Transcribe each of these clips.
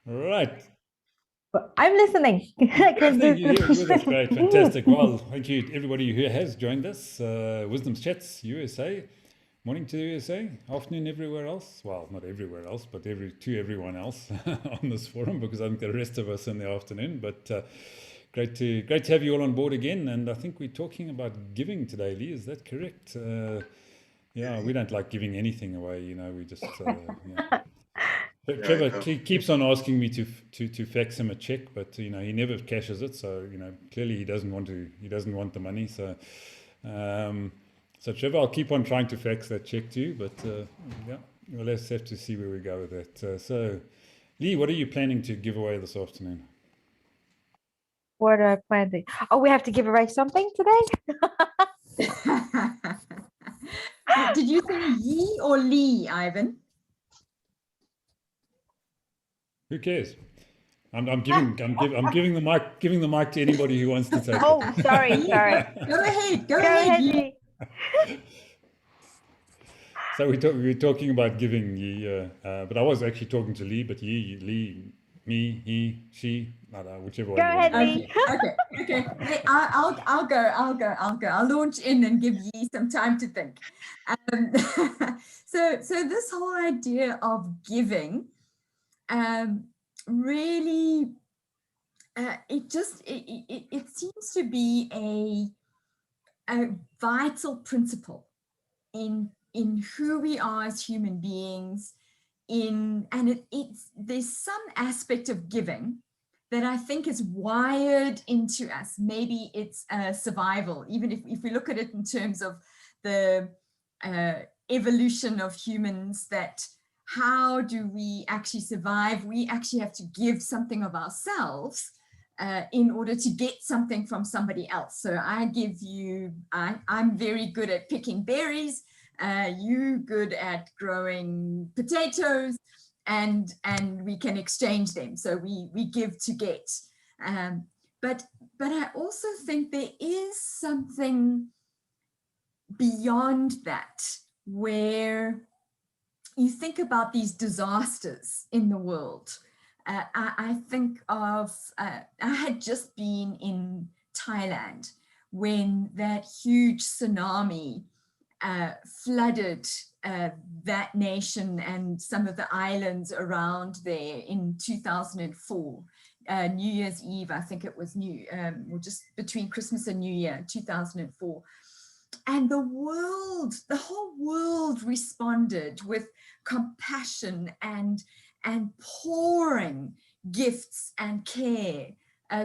All right. I'm listening. I 'Cause think you that's great. Fantastic. Well, thank you to everybody who has joined us. Wisdom Chats USA. Morning to the USA. Afternoon everywhere else. Well, not everywhere else, but to everyone else on this forum, because I think the rest of us in the afternoon. But great to have you all on board again. And I think we're talking about giving today, Lee. Is that correct? Yeah, we don't like giving anything away. We just yeah. But Yeah, Trevor keeps on asking me to fax him a check, but he never cashes it. So clearly he doesn't want to. He doesn't want the money. Um, so Trevor, I'll keep on trying to fax that check to you, but yeah, we'll just have to see where we go with that. So Lee, what are you planning to give away this afternoon? what do I plan to? Oh, we have to give away something today? Did you say ye or Lee, Ivan? Who cares? I'm giving the mic to anybody who wants to take Oh, it. sorry. Go ahead. Go Go ahead, ahead, Lee. Lee. So we were talking about giving, but I was actually talking to Lee, but Lee, me, he, she, I don't know, whichever Go one you ahead, want. Lee. Okay. Hey, I'll go. I'll launch in and give ye some time to think. So this whole idea of giving, really, it seems to be a vital principle in who we are as human beings. There's some aspect of giving that I think is wired into us. Maybe it's survival, even if we look at it in terms of the evolution of humans, that how do we actually survive? We actually have to give something of ourselves in order to get something from somebody else. So I'm very good at picking berries, you good at growing potatoes, and we can exchange them. So we give to get. But I also think there is something beyond that, where you think about these disasters in the world. I think of, I had just been in Thailand when that huge tsunami flooded that nation and some of the islands around there in 2004. New Year's Eve, I think it was or just between Christmas and New Year, 2004. And the whole world responded with compassion and pouring gifts and care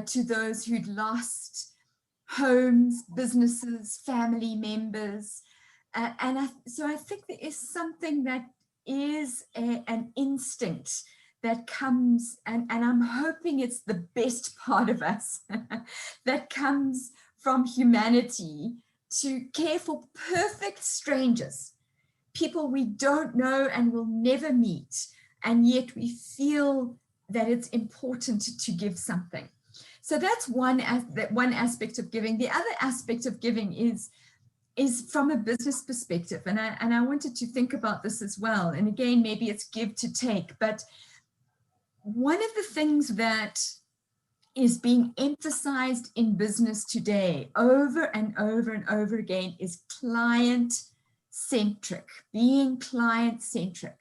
to those who'd lost homes, businesses, family members. So I think there is something that is an instinct that comes, and I'm hoping it's the best part of us, that comes from humanity, to care for perfect strangers, people we don't know and will never meet, and yet we feel that it's important to give something. So that's one aspect of giving. The other aspect of giving is from a business perspective, and I wanted to think about this as well. And again, maybe it's give to take, but one of the things that is being emphasized in business today over and over and over again is client-centric, being client-centric.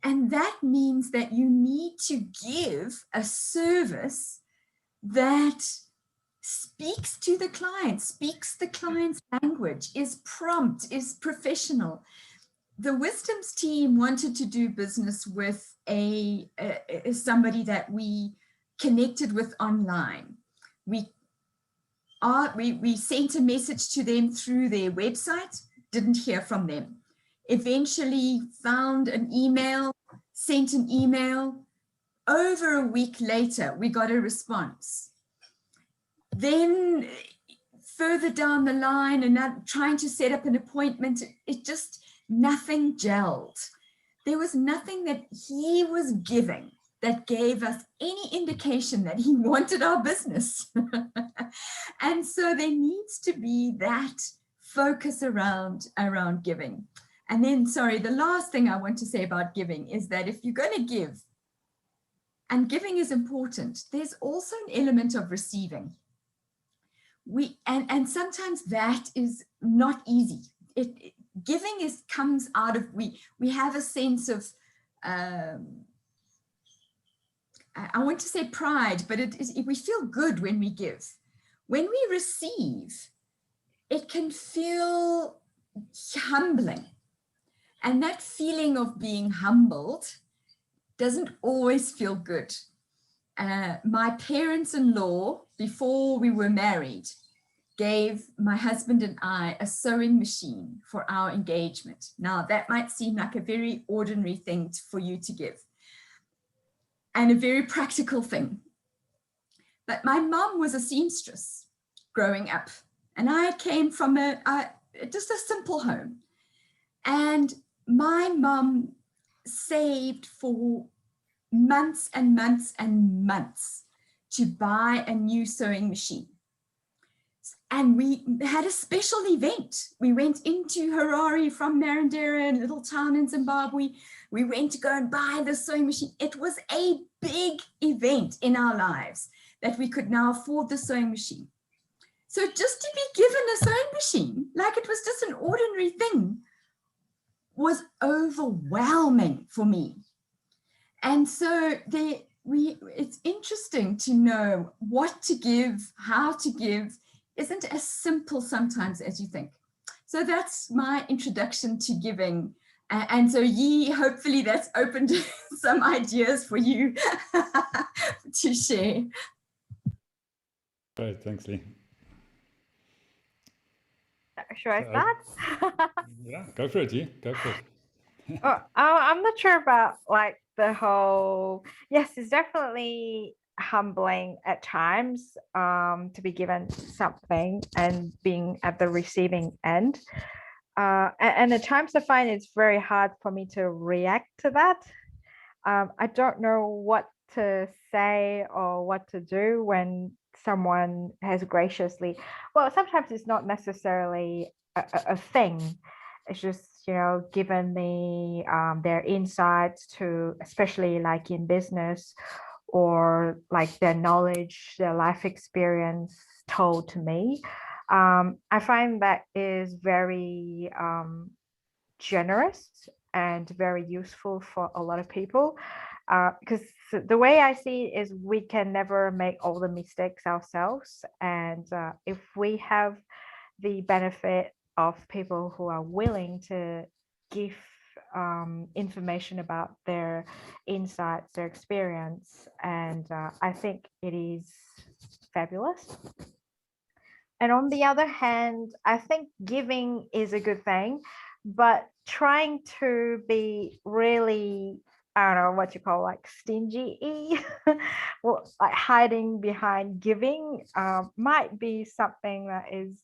And that means that you need to give a service that speaks to the client, speaks the client's language, is prompt, is professional. The Wisdoms team wanted to do business with somebody that we connected with online. We sent a message to them through their website, didn't hear from them. Eventually found an email, sent an email. Over a week later, we got a response. Then further down the line, and trying to set up an appointment, it just, nothing gelled. There was nothing that he was giving that gave us any indication that he wanted our business. And so there needs to be that focus around giving. And then, sorry, the last thing I want to say about giving is that if you're going to give, and giving is important, there's also an element of receiving. And sometimes that is not easy. Giving comes out of, we have a sense of, I want to say pride, but we feel good when we give. When we receive, it can feel humbling. And that feeling of being humbled doesn't always feel good. My parents-in-law, before we were married, gave my husband and I a sewing machine for our engagement. Now, that might seem like a very ordinary thing for you to give, and a very practical thing. But my mom was a seamstress growing up, and I came from just a simple home. And my mom saved for months and months and months to buy a new sewing machine. And we had a special event. We went into Harare from Marandera, a little town in Zimbabwe. We went to go and buy the sewing machine. It was a big event in our lives that we could now afford the sewing machine. So just to be given a sewing machine, like it was just an ordinary thing, was overwhelming for me. And so it's interesting to know what to give, how to give, isn't as simple sometimes as you think. So that's my introduction to giving. And so hopefully that's opened some ideas for you to share. Great, thanks, Lee. Should I start? Yeah, go for it, G. Go for it. I'm not sure about like the whole, yes, it's definitely humbling at times to be given something and being at the receiving end. And at times I find it's very hard for me to react to that. I don't know what to say or what to do when someone has graciously, well, sometimes it's not necessarily a thing. It's just, given their insights to, especially like in business, or like their knowledge, their life experience told to me. I find that is very generous and very useful for a lot of people, because the way I see it is we can never make all the mistakes ourselves, and if we have the benefit of people who are willing to give information about their insights, their experience, and I think it is fabulous. And on the other hand, I think giving is a good thing, but trying to be really, I don't know what you call, like stingy, well, like hiding behind giving might be something that is,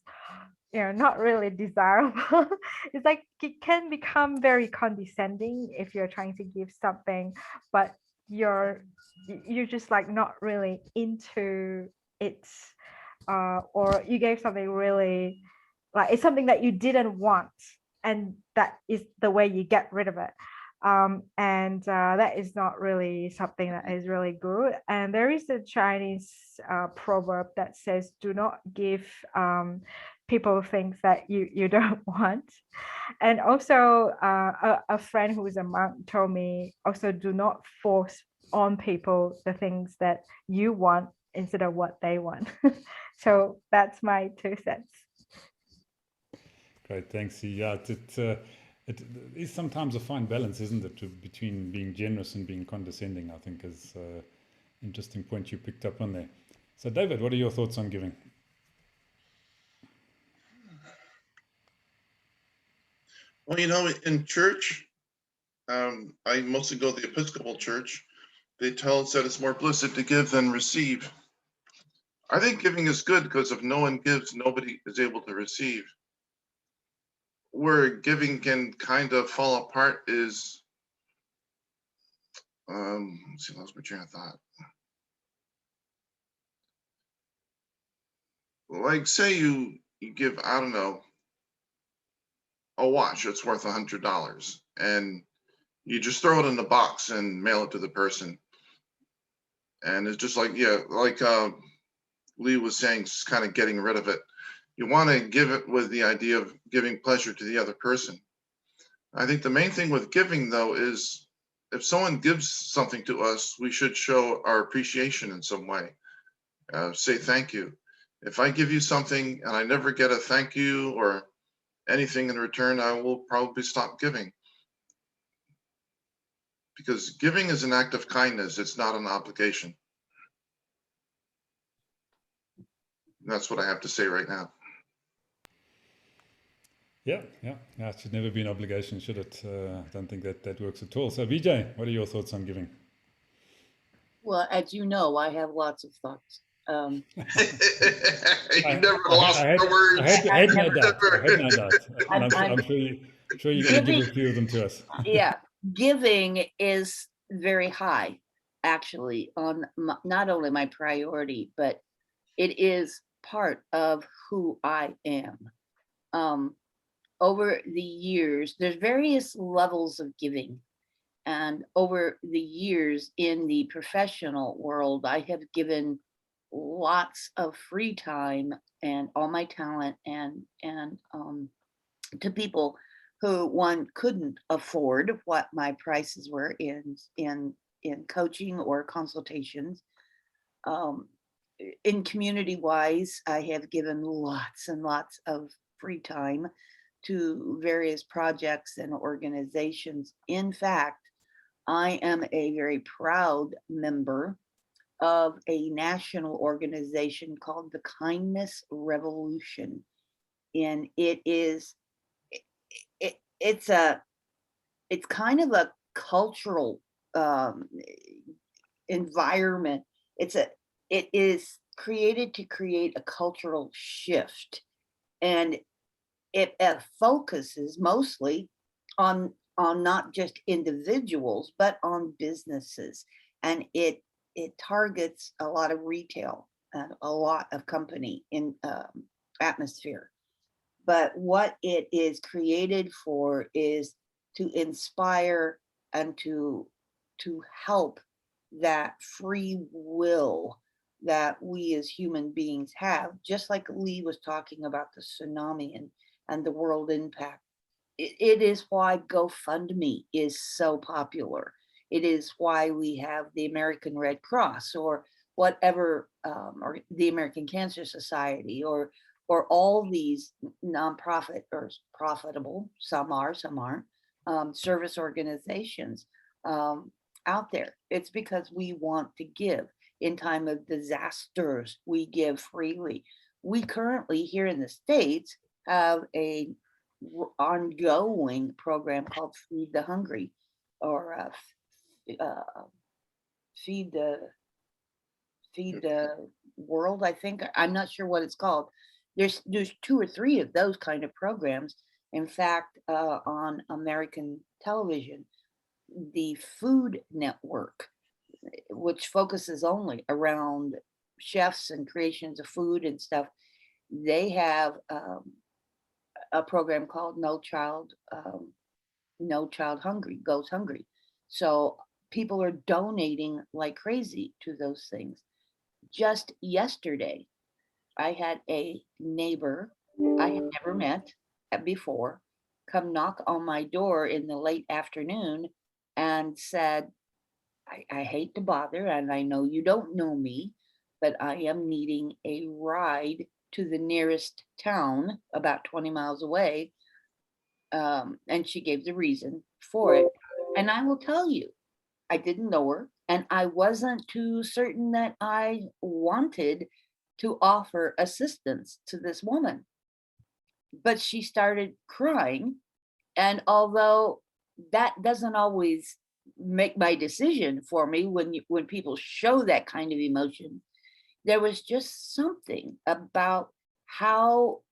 not really desirable. It's like it can become very condescending if you're trying to give something, but you're just like not really into it, or you gave something really, like it's something that you didn't want, and that is the way you get rid of it. And that is not really something that is really good. And there is a Chinese proverb that says, do not give people things that you don't want. And also a friend who is a monk told me, also do not force on people the things that you want instead of what they want. So that's my 2 cents. Great, thanks. Yeah, it is sometimes a fine balance, isn't it, between being generous and being condescending, I think is an interesting point you picked up on there. So David, what are your thoughts on giving? Well, in church, I mostly go to the Episcopal Church. They tell us that it's more blessed to give than receive. I think giving is good because if no one gives, nobody is able to receive. Where giving can kind of fall apart is, let's see, lost my train of thought. Like say you give, I don't know, a watch that's worth $100 and you just throw it in the box and mail it to the person. And it's just like, yeah, like Lee was saying, kind of getting rid of it. You want to give it with the idea of giving pleasure to the other person. I think the main thing with giving, though, is if someone gives something to us, we should show our appreciation in some way. Say thank you. If I give you something and I never get a thank you or anything in return, I will probably stop giving. Because giving is an act of kindness. It's not an obligation. That's what I have to say right now. Yeah, it should never be an obligation, should it? I don't think that works at all. So, Vijay, what are your thoughts on giving? Well, as you know, I have lots of thoughts. You never lost the words. I had no doubt. I had no doubt. And I'm I'm- sure you're going to give a few of them to us. Yeah, giving is very high, actually, on not only my priority, but it is part of who I am. Over the years, there's various levels of giving. And over the years in the professional world, I have given lots of free time and all my talent and to people who one couldn't afford what my prices were in coaching or consultations. In community wise, I have given lots and lots of free time to various projects and organizations. In fact, I am a very proud member of a national organization called the Kindness Revolution. And it's kind of a cultural environment. It is created to create a cultural shift. And it focuses mostly on not just individuals, but on businesses. And it targets a lot of retail and a lot of company in atmosphere. But what it is created for is to inspire and to help that free will that we as human beings have, just like Lee was talking about the tsunami and the world impact. It is why GoFundMe is so popular. It is why we have the American Red Cross or whatever, or the American Cancer Society, or all these nonprofit or profitable, some are, some aren't, service organizations out there. It's because we want to give. In time of disasters, we give freely. We currently here in the States have a ongoing program called Feed the Hungry, or Feed the World, I think. I'm not sure what it's called. There's 2 or 3 of those kind of programs. In fact, on American television, the Food Network, which focuses only around chefs and creations of food and stuff, they have a program called No Child Hungry Goes Hungry. So people are donating like crazy to those things. Just yesterday, I had a neighbor I had never met before come knock on my door in the late afternoon and said, I hate to bother, and I know you don't know me, but I am needing a ride to the nearest town about 20 miles away. And she gave the reason for it. And I will tell you, I didn't know her, and I wasn't too certain that I wanted to offer assistance to this woman. But she started crying. And although that doesn't always make my decision for me when people show that kind of emotion, there was just something about how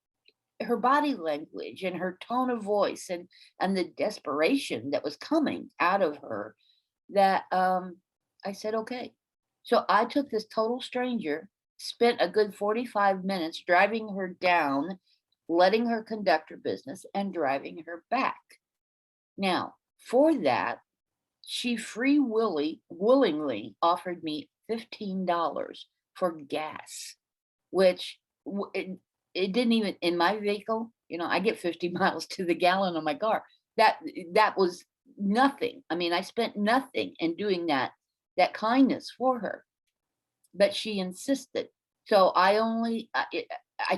her body language and her tone of voice and the desperation that was coming out of her that I said, okay. So I took this total stranger, spent a good 45 minutes driving her down, letting her conduct her business and driving her back. Now, for that, she willingly offered me $15 for gas, which it didn't even, in my vehicle, you know, I get 50 miles to the gallon on my car. That was nothing. I mean, I spent nothing in doing that kindness for her, but she insisted. So I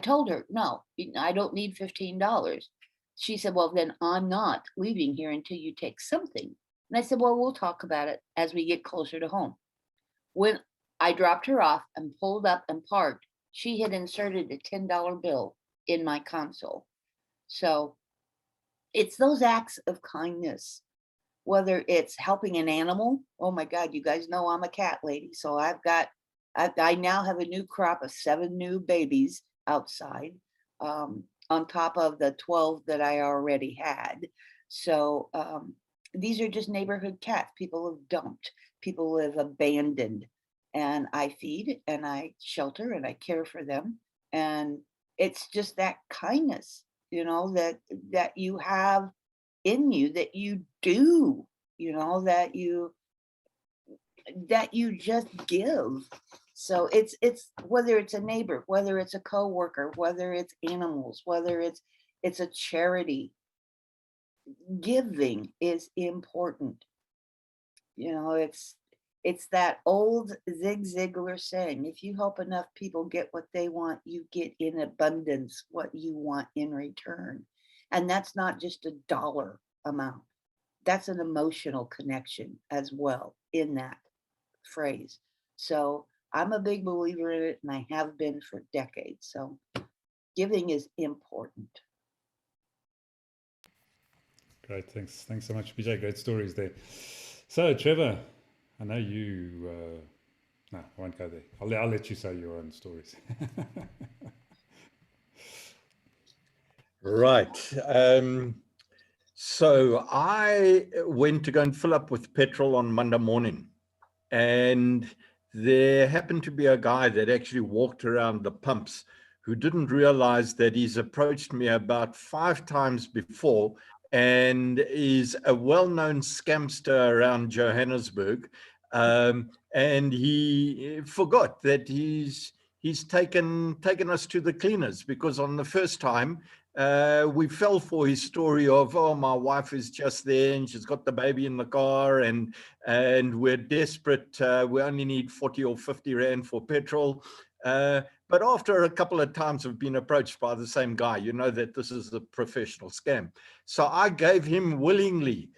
told her, no, I don't need $15. She said, well, then I'm not leaving here until you take something. And I said, well, we'll talk about it as we get closer to home. When I dropped her off and pulled up and parked, she had inserted a $10 bill in my console. So it's those acts of kindness, whether it's helping an animal. Oh my God, you guys know I'm a cat lady. So I now have a new crop of 7 new babies outside, on top of the 12 that I already had. So these are just neighborhood cats people have dumped, people have abandoned, and I feed and I shelter and I care for them. And it's just that kindness, you know, that you have in you, that you do, you know, that you just give. So it's whether it's a neighbor, whether it's a coworker, whether it's animals, whether it's a charity, giving is important. You know, it's that old Zig Ziglar saying, if you help enough people get what they want, you get in abundance what you want in return. And that's not just a dollar amount. That's an emotional connection as well in that phrase. So I'm a big believer in it, and I have been for decades. So giving is important. Great, thanks so much, BJ. Great stories there. So Trevor, I know you, no, I won't go there. I'll let you say your own stories. Right. So I went to go and fill up with petrol on Monday morning, and there happened to be a guy that actually walked around the pumps who didn't realize that he's approached me about 5 times before and is a well-known scamster around Johannesburg. And he forgot that he's taken us to the cleaners, because on the first time we fell for his story of, oh, my wife is just there and she's got the baby in the car, and we're desperate. We only need 40 or 50 Rand for petrol. But after a couple of times of being approached by the same guy, you know that this is a professional scam. So I gave him willingly,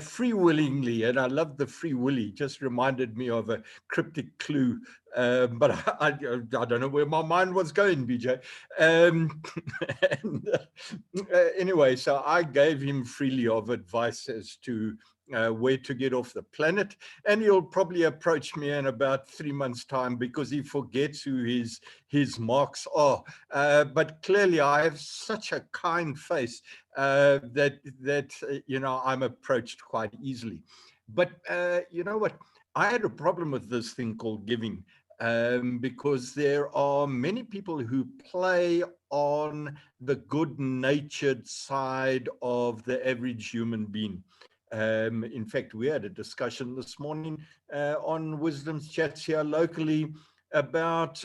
free willingly, and I love the free willy. Just reminded me of a cryptic clue, but I don't know where my mind was going, BJ. Anyway, so I gave him freely of advice as to where to get off the planet, and he'll probably approach me in about 3 months' time because he forgets who his marks are. But clearly, I have such a kind face that you know, I'm approached quite easily. But you know what? I had a problem with this thing called giving, because there are many people who play on the good-natured side of the average human being. In fact, we had a discussion this morning on Wisdom's Chats here locally about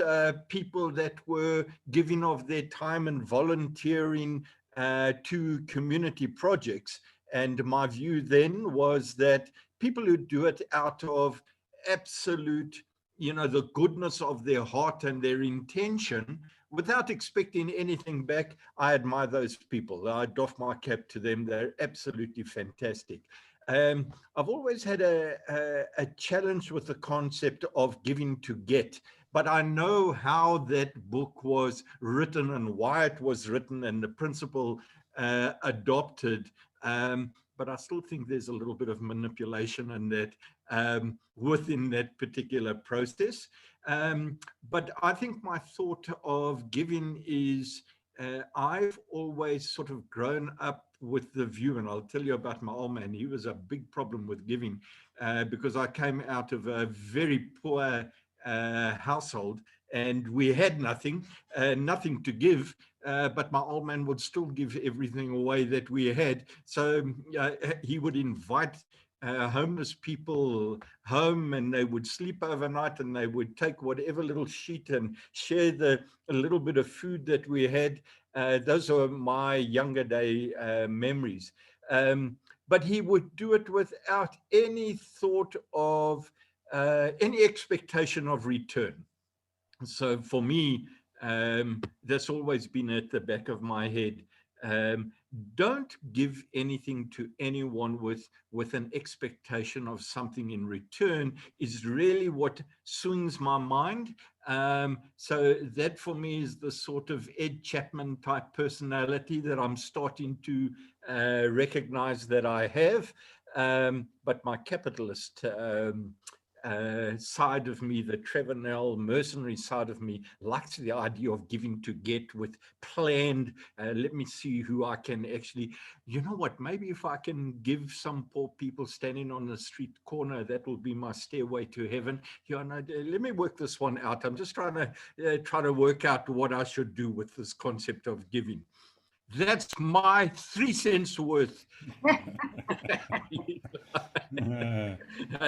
people that were giving of their time and volunteering to community projects. And my view then was that people who do it out of absolute, you know, the goodness of their heart and their intention, without expecting anything back, I admire those people. I doff my cap to them. They're absolutely fantastic. I've always had a challenge with the concept of giving to get, but I know how that book was written and why it was written and the principle adopted. But I still think there's a little bit of manipulation in that, within that particular process. But I think my thought of giving is, I've always sort of grown up with the view, and I'll tell you about my old man. He was a big problem with giving, because I came out of a very poor household, and we had nothing to give, but my old man would still give everything away that we had. So he would invite homeless people home, and they would sleep overnight, and they would take whatever little sheet and share a little bit of food that we had. Those are my younger day memories. But he would do it without any thought of any expectation of return. So for me, that's always been at the back of my head. Don't give anything to anyone with an expectation of something in return is really what swings my mind. So that for me is the sort of Ed Chapman type personality that I'm starting to recognize that I have. But my capitalist side of me, the Trevor Nell mercenary side of me, likes the idea of giving to get with planned, let me see who I can actually, you know what, maybe if I can give some poor people standing on the street corner, that will be my stairway to heaven. Yeah, no, let me work this one out. I'm just trying to work out what I should do with this concept of giving. That's my 3 cents worth.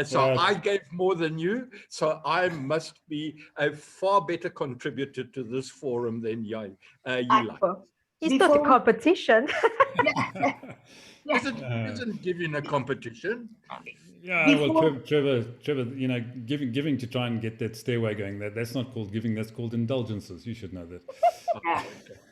So I gave more than you, so I must be a far better contributor to this forum than you like. It's not a competition. Isn't giving a competition? Yeah, well, Trevor, you know, giving to try and get that stairway going, that's not called giving, that's called indulgences. You should know that. Yeah.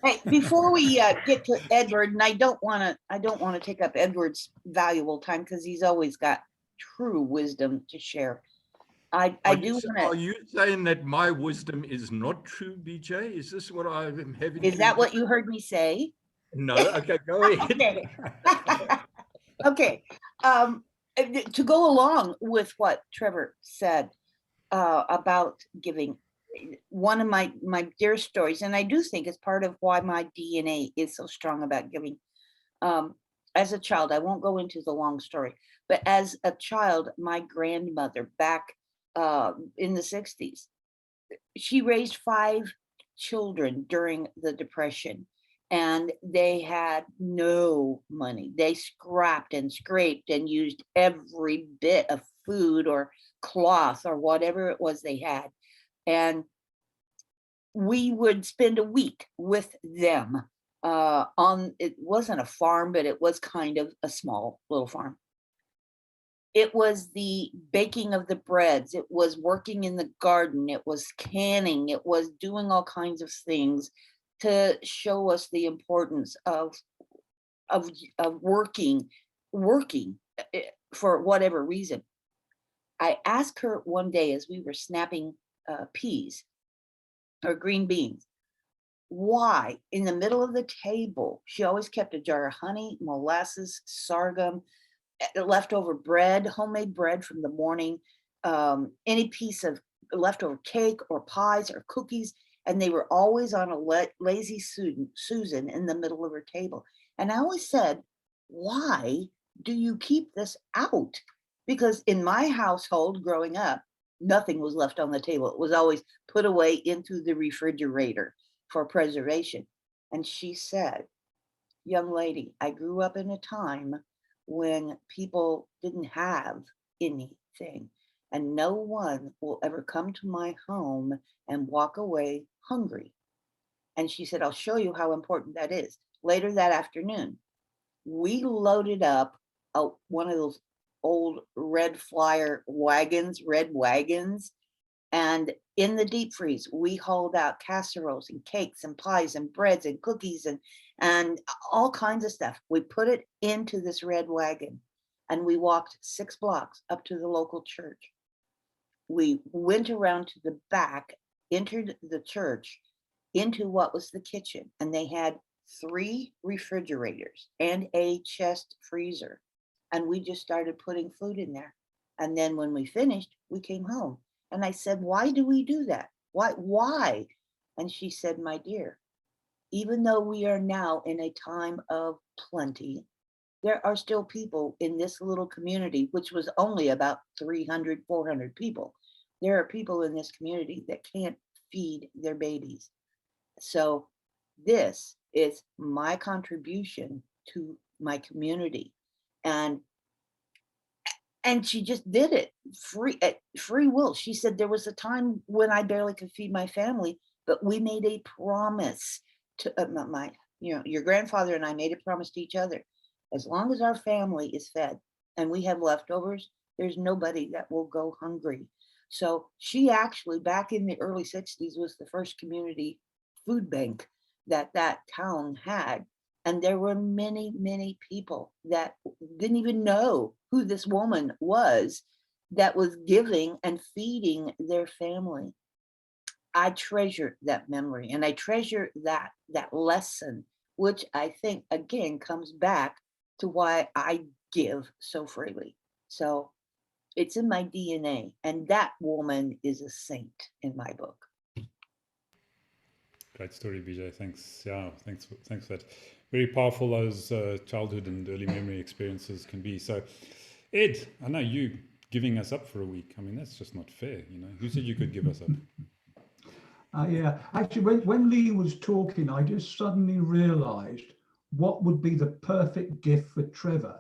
Hey, before we get to Edward, and I don't want to take up Edward's valuable time because he's always got true wisdom to share. I do want to. Are you saying that my wisdom is not true, BJ? Is this what I'm having? Is that what you heard me say? No. Okay, go ahead. Okay. To go along with what Trevor said about giving, one of my dear stories, and I do think it's part of why my DNA is so strong about giving. As a child, I won't go into the long story, but as a child, my grandmother back in the 60s, she raised 5 children during the Depression, and they had no money. They scrapped and scraped and used every bit of food or cloth or whatever it was they had. And we would spend a week with them on, it wasn't a farm, but it was kind of a small little farm. It was the baking of the breads. It was working in the garden. It was canning. It was doing all kinds of things to show us the importance of working for whatever reason. I asked her one day as we were snapping peas or green beans, why in the middle of the table, she always kept a jar of honey, molasses, sorghum, leftover bread, homemade bread from the morning, any piece of leftover cake or pies or cookies, and they were always on a lazy Susan in the middle of her table. And I always said, why do you keep this out? Because in my household growing up, nothing was left on the table. It was always put away into the refrigerator for preservation. And she said, young lady, I grew up in a time when people didn't have anything, and no one will ever come to my home and walk away hungry. And she said, I'll show you how important that is. Later that afternoon, we loaded up one of those old red wagons, and in the deep freeze, we hauled out casseroles and cakes and pies and breads and cookies and all kinds of stuff. We put it into this red wagon and we walked 6 blocks up to the local church. We went around to the back, entered the church, into what was the kitchen, and they had 3 refrigerators and a chest freezer. And we just started putting food in there. And then when we finished, we came home. And I said, why do we do that? Why? And she said, my dear, even though we are now in a time of plenty, there are still people in this little community, which was only about 300, 400 people. There are people in this community that can't feed their babies. So this is my contribution to my community. And And she just did it at free will. She said there was a time when I barely could feed my family, but we made a promise to your grandfather and I made a promise to each other. As long as our family is fed and we have leftovers, there's nobody that will go hungry. So she actually, back in the early 60s, was the first community food bank that town had. And there were many, many people that didn't even know who this woman was that was giving and feeding their family. I treasure that memory, and I treasure that lesson, which I think again comes back to why I give so freely. So it's in my DNA, and that woman is a saint in my book. Great story, BJ. Thanks. Yeah, thanks for that. Very powerful those childhood and early memory experiences can be. So, Ed, I know you giving us up for a week. I mean, that's just not fair. You know, who said you could give us up? Yeah, actually, when Lee was talking, I just suddenly realised what would be the perfect gift for Trevor,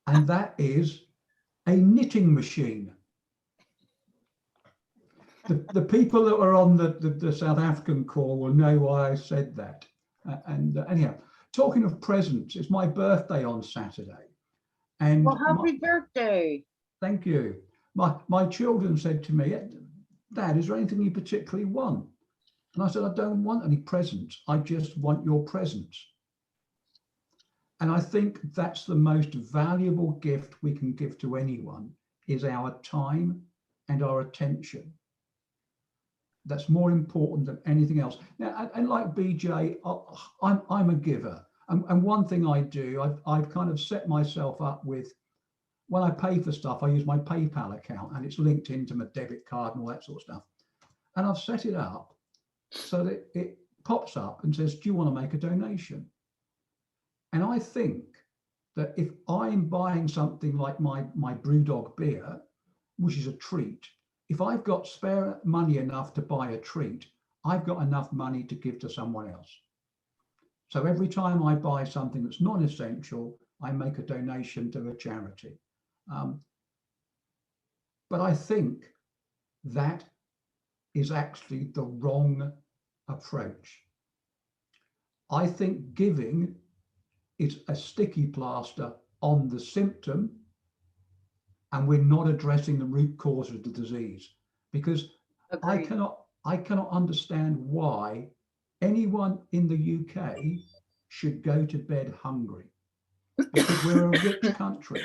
and that is a knitting machine. The people that were on the South African call will know why I said that. Anyhow, talking of presents, it's my birthday on Saturday. And well, happy birthday. Thank you. My children said to me, Dad, is there anything you particularly want? And I said, I don't want any presents. I just want your presence. And I think that's the most valuable gift we can give to anyone, is our time and our attention. That's more important than anything else. Now, and like BJ, I'm a giver. And one thing I do, I've kind of set myself up with, when I pay for stuff, I use my PayPal account and it's linked into my debit card and all that sort of stuff. And I've set it up so that it pops up and says, do you want to make a donation? And I think that if I'm buying something like my Brewdog beer, which is a treat, if I've got spare money enough to buy a treat, I've got enough money to give to someone else. So every time I buy something that's non-essential, I make a donation to a charity. But I think that is actually the wrong approach. I think giving is a sticky plaster on the symptom, and we're not addressing the root cause of the disease. Because Agreed. I cannot understand why anyone in the UK should go to bed hungry, because we're a rich country.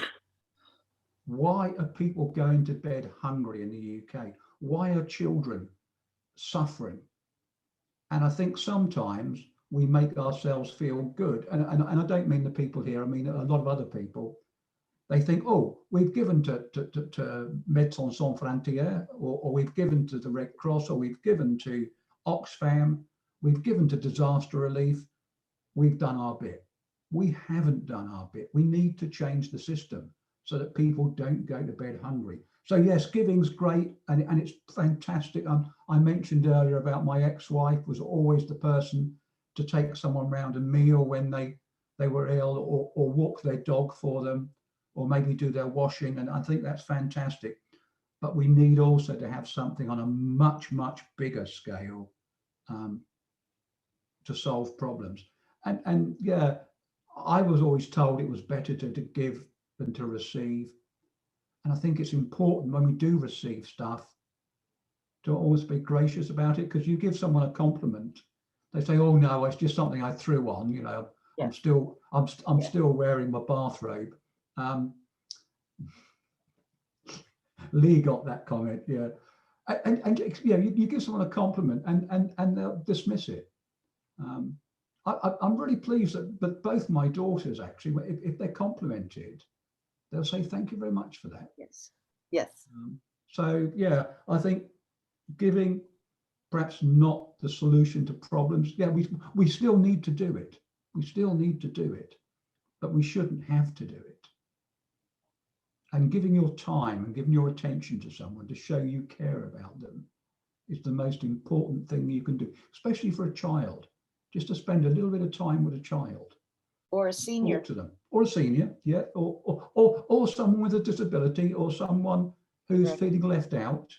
Why are people going to bed hungry in the UK? Why are children suffering? And I think sometimes we make ourselves feel good. And I don't mean the people here, I mean a lot of other people. They think, oh, we've given to Médecins Sans Frontières, or we've given to the Red Cross, or we've given to Oxfam, we've given to disaster relief, we've done our bit. We haven't done our bit. We need to change the system so that people don't go to bed hungry. So yes, giving's great, and it's fantastic. I mentioned earlier about my ex-wife was always the person to take someone round a meal when they were ill, or walk their dog for them, or maybe do their washing. And I think that's fantastic. But we need also to have something on a much, much bigger scale to solve problems. And yeah, I was always told it was better to give than to receive. And I think it's important when we do receive stuff to always be gracious about it, because you give someone a compliment, they say, oh no, it's just something I threw on, you know, yeah. I'm still wearing my bathrobe. Lee got that comment, yeah. And yeah, you give someone a compliment and they'll dismiss it. I'm really pleased that both my daughters, actually, if they're complimented, they'll say, thank you very much for that. Yes, yes. So yeah, I think giving, perhaps not the solution to problems. Yeah, we still need to do it. We still need to do it, but we shouldn't have to do it. And giving your time and giving your attention to someone to show you care about them is the most important thing you can do, especially for a child. Just to spend a little bit of time with a child. Or a senior. Talk to them. or a senior, yeah, or someone with a disability, or someone who's Right. feeling left out.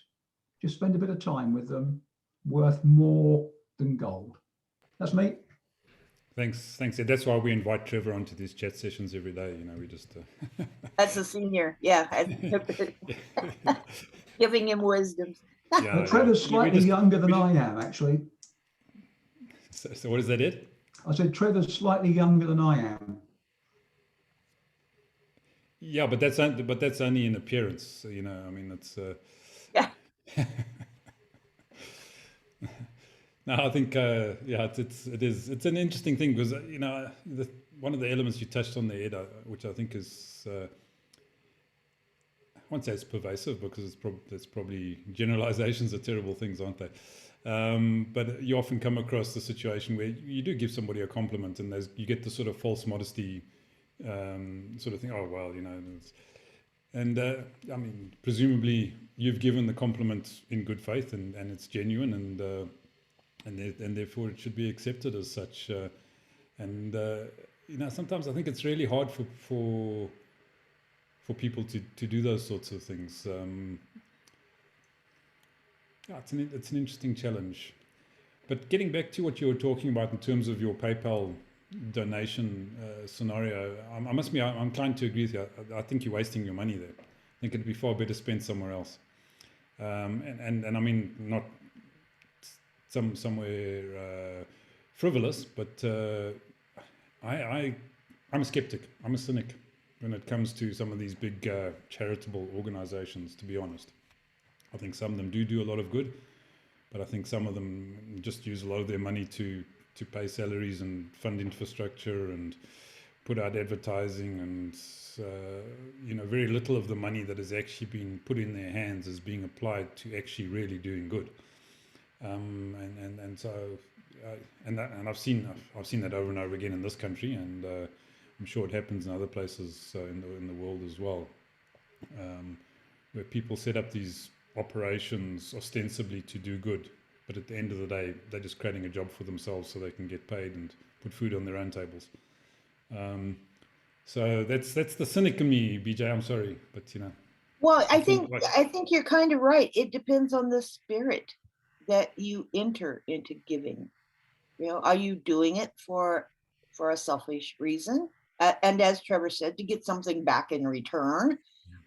Just spend a bit of time with them, worth more than gold. That's me. Thanks. Yeah, that's why we invite Trevor onto these chat sessions every day. You know, we just That's a senior. Yeah. Giving him wisdom. yeah. Trevor's We slightly just, younger than I am, actually. so what is that, Ed? I said Trevor's slightly younger than I am. Yeah, but that's only in appearance. You know, I mean, it's. Yeah. No, I think yeah, it's an interesting thing because you know one of the elements you touched on there, Ed, which I think is I won't say it's pervasive because it's probably generalizations are terrible things, aren't they? But you often come across the situation where you do give somebody a compliment and you get the sort of false modesty sort of thing. Oh well, you know, and I mean, presumably you've given the compliment in good faith and it's genuine and therefore it should be accepted as such. And you know, sometimes I think it's really hard for people to do those sorts of things. Yeah, it's an interesting challenge. But getting back to what you were talking about in terms of your PayPal donation scenario, I must be I'm inclined to agree with you. I think you're wasting your money there. I think it'd be far better spent somewhere else. And I mean not somewhere frivolous, but I'm a skeptic. I'm a cynic when it comes to some of these big charitable organizations, to be honest. I think some of them do a lot of good, but I think some of them just use a lot of their money to pay salaries and fund infrastructure and put out advertising, and you know, very little of the money that is actually being put in their hands is being applied to actually really doing good. And so I've seen that over and over again in this country, and I'm sure it happens in other places in the world as well, where people set up these operations ostensibly to do good, but at the end of the day they're just creating a job for themselves so they can get paid and put food on their own tables. So that's the cynic in me, BJ. I'm sorry, but you know. Well, I think you're kind of right. It depends on the spirit that you enter into giving. You know, are you doing it for a selfish reason? And as Trevor said, to get something back in return,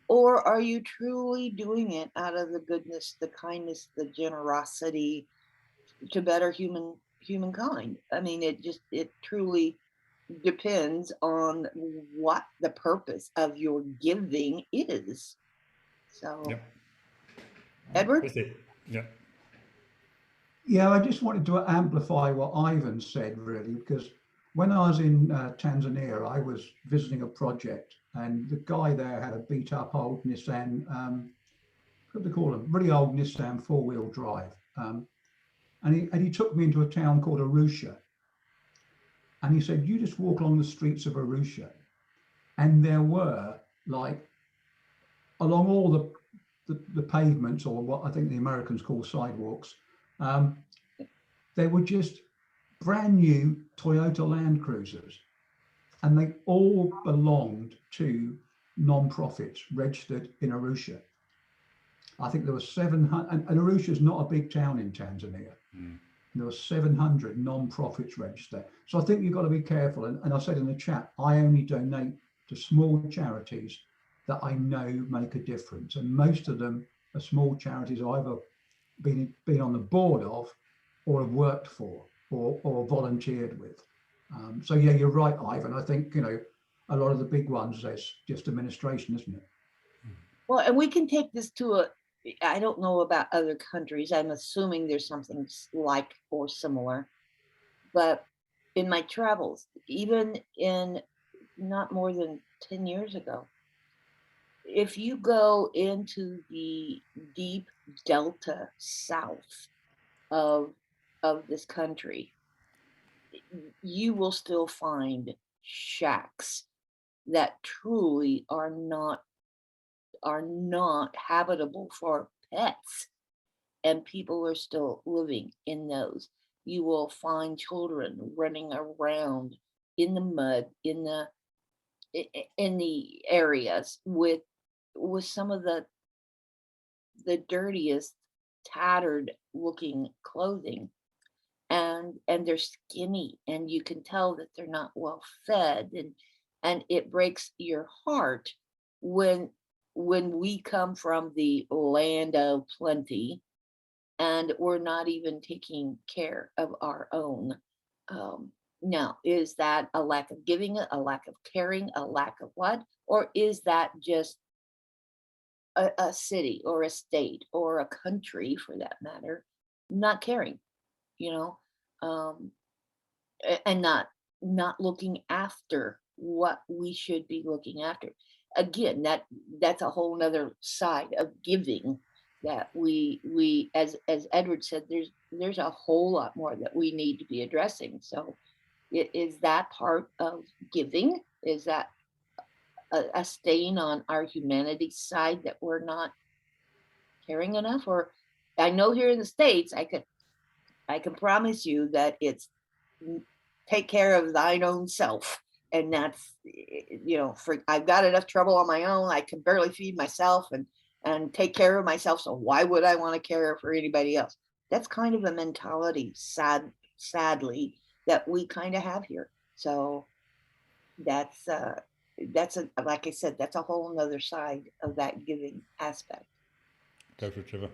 or are you truly doing it out of the goodness, the kindness, the generosity to better humankind? I mean, it truly depends on what the purpose of your giving is. So, Yep. Edward? That's it. Yeah. Yeah, I just wanted to amplify what Ivan said, really, because when I was in Tanzania, I was visiting a project, and the guy there had a beat-up old Nissan, what do they call them? Really old Nissan four-wheel drive. And he took me into a town called Arusha. And he said, you just walk along the streets of Arusha. And there were, like, along all the pavements, or what I think the Americans call sidewalks, they were just brand new Toyota Land Cruisers. And they all belonged to non-profits registered in Arusha. I think there were 700, and Arusha is not a big town in Tanzania. There were 700 non-profits registered. So I think you've got to be careful. And I said in the chat, I only donate to small charities that I know make a difference. And most of them are small charities I've either been on the board of, or have worked for, or volunteered with. So yeah, you're right, Ivan. I think, you know, a lot of the big ones, there's just administration, isn't it? Well, and we can take this to I don't know about other countries. I'm assuming there's something like or similar. But in my travels, even in not more than 10 years ago, if you go into the deep delta south of this country, you will still find shacks that truly are not habitable for pets, and people are still living in those. You will find children running around in the mud, in the in the areas with some of the dirtiest, tattered looking clothing, and they're skinny, and you can tell that they're not well fed, and it breaks your heart when we come from the land of plenty and we're not even taking care of our own. Now, is that a lack of giving, a lack of caring, a lack of what? Or is that just a city or a state or a country, for that matter, not caring, you know, and not looking after what we should be looking after? Again, that's a whole nother side of giving that we as Edward said, there's a whole lot more that we need to be addressing. So is that part of giving? Is that a stain on our humanity side that we're not caring enough? Or I know here in the States, I can promise you that it's take care of thine own self. And that's, for I've got enough trouble on my own. I can barely feed myself and take care of myself. So why would I want to care for anybody else? That's kind of a mentality, sadly, that we kind of have here. So that's like I said, that's a whole nother side of that giving aspect. Go for it, Trevor.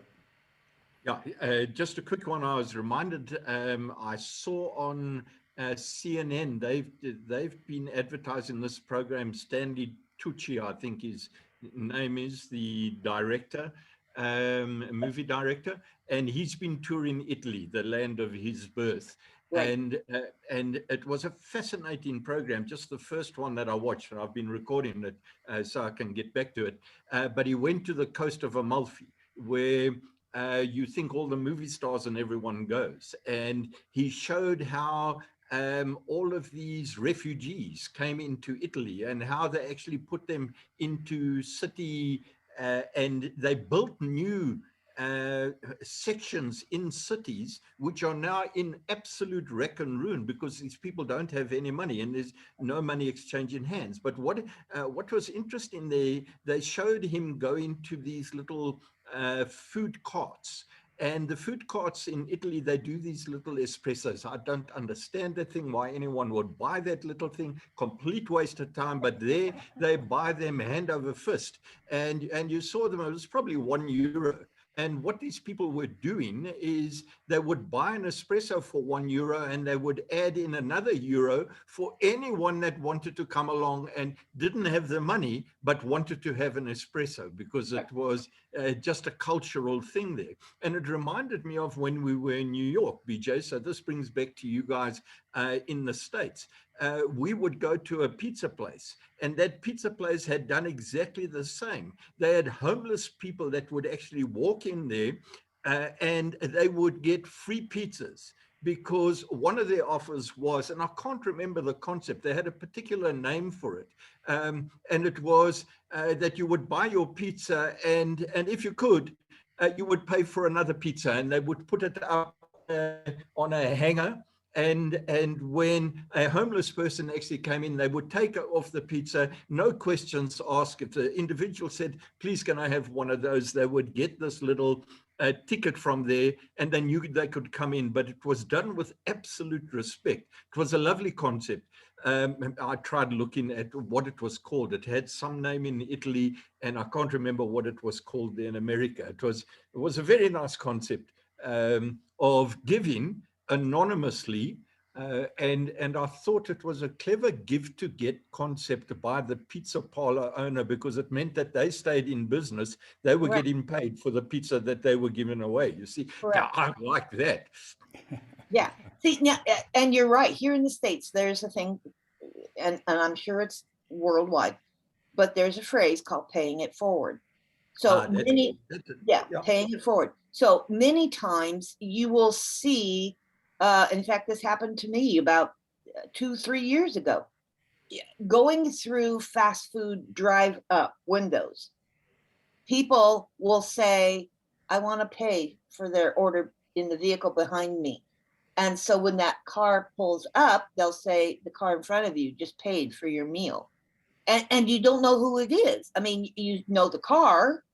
Yeah, just a quick one. I was reminded, I saw on CNN, they've been advertising this program. Stanley Tucci, I think his name is, the director, movie director, and he's been touring Italy, the land of his birth. Right. And it was a fascinating program, just the first one that I watched, and I've been recording it so I can get back to it. But he went to the coast of Amalfi, where you think all the movie stars and everyone goes. And he showed how all of these refugees came into Italy and how they actually put them into city and they built new sections in cities which are now in absolute wreck and ruin because these people don't have any money and there's no money exchange in hands. But what was interesting, they showed him going to these little food carts. And the food carts in Italy, they do these little espressos. I don't understand the thing, why anyone would buy that little thing. Complete waste of time, but there they buy them hand over fist. And you saw them, it was probably €1. And what these people were doing is they would buy an espresso for €1 and they would add in another euro for anyone that wanted to come along and didn't have the money, but wanted to have an espresso because it was just a cultural thing there. And it reminded me of when we were in New York, BJ. So this brings back to you guys in the States. We would go to a pizza place, and that pizza place had done exactly the same. They had homeless people that would actually walk in there and they would get free pizzas because one of their offers was, and I can't remember the concept, they had a particular name for it. And it was that you would buy your pizza and if you could, you would pay for another pizza, and they would put it up on a hanger. And when a homeless person actually came in, they would take off the pizza, no questions asked. If the individual said, please, can I have one of those? They would get this little ticket from there, and they knew they could come in, but it was done with absolute respect. It was a lovely concept. I tried looking at what it was called. It had some name in Italy, and I can't remember what it was called there in America. It was a very nice concept of giving anonymously, and I thought it was a clever give to get concept by the pizza parlor owner because it meant that they stayed in business. They were Correct. getting paid for the pizza that they were giving away. You see, Correct. I like that. Yeah. See, now, and you're right. Here in the States, there's a thing, and I'm sure it's worldwide, but there's a phrase called paying it forward. So paying it forward. So many times you will see, in fact, this happened to me about 2-3 years ago, going through fast food drive-up windows. People will say, I want to pay for their order in the vehicle behind me. And so when that car pulls up, they'll say, the car in front of you just paid for your meal. and you don't know who it is. I mean, you know the car,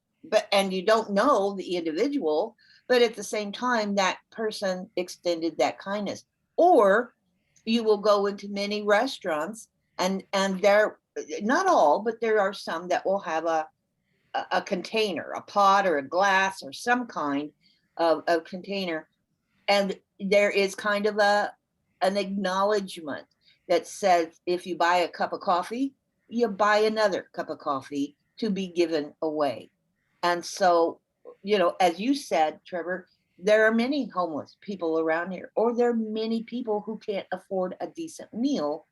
and you don't know the individual, but at the same time, that person extended that kindness. Or you will go into many restaurants, and there, not all, but there are some that will have a container, a pot or a glass or some kind of container, and there is kind of an acknowledgement that says, if you buy a cup of coffee, you buy another cup of coffee to be given away. And so, as you said, Trevor, there are many homeless people around here, or there are many people who can't afford a decent meal.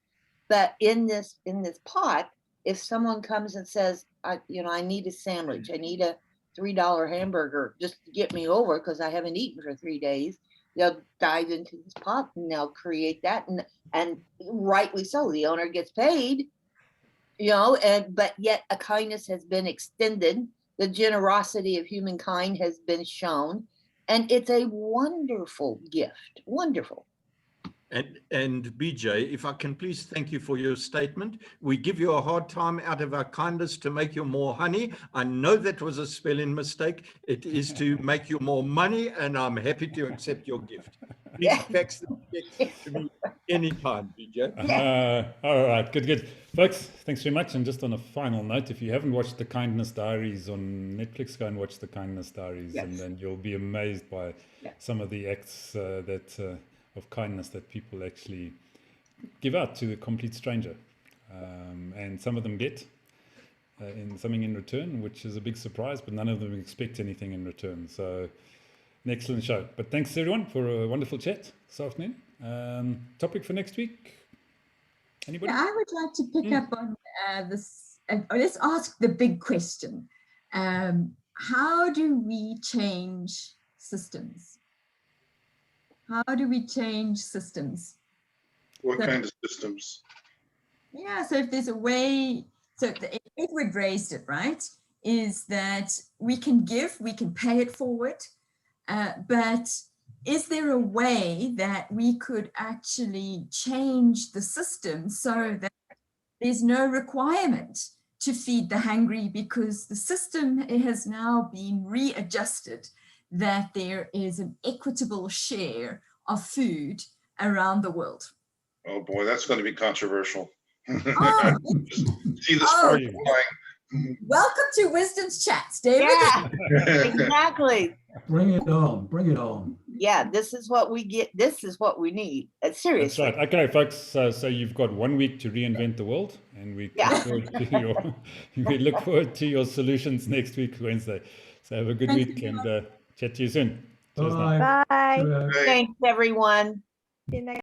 But in this pot, if someone comes and says, I need a sandwich, I need a $3 hamburger just to get me over because I haven't eaten for 3 days, they'll dive into this pot and they'll create that, and rightly so, the owner gets paid, but yet a kindness has been extended, the generosity of humankind has been shown, and it's a wonderful gift. Wonderful. And BJ, if I can please thank you for your statement. We give you a hard time out of our kindness to make you more honey. I know that was a spelling mistake. It is to make you more money, and I'm happy to accept your gift. Please fax the check to me anytime, BJ. All right, good. Folks, thanks very much. And just on a final note, if you haven't watched The Kindness Diaries on Netflix, go and watch The Kindness Diaries, and then you'll be amazed by some of the acts of kindness that people actually give out to a complete stranger. And some of them get something in return, which is a big surprise, but none of them expect anything in return. So an excellent show. But thanks everyone for a wonderful chat this afternoon. Topic for next week? Anybody? Yeah, I would like to pick up on this. Let's ask the big question. How do we change systems? How do we change systems? What kind of systems? Yeah, so if there's a way, so Edward raised it, right, is that we can give, we can pay it forward, but is there a way that we could actually change the system so that there's no requirement to feed the hungry, because the system has now been readjusted, that there is an equitable share of food around the world? Oh boy, that's going to be controversial. Oh, See the spark flying. Welcome to Wisdom's Chats, David. Yeah, exactly. Bring it on, bring it on. Yeah, this is what we get. This is what we need. Seriously. That's right. Okay, folks. So you've got 1 week to reinvent the world, and we look forward to your solutions next week, Wednesday. So have a good week, and chat to you soon. Cheers now. Bye. Bye. Cheerio. Thanks, everyone. See you next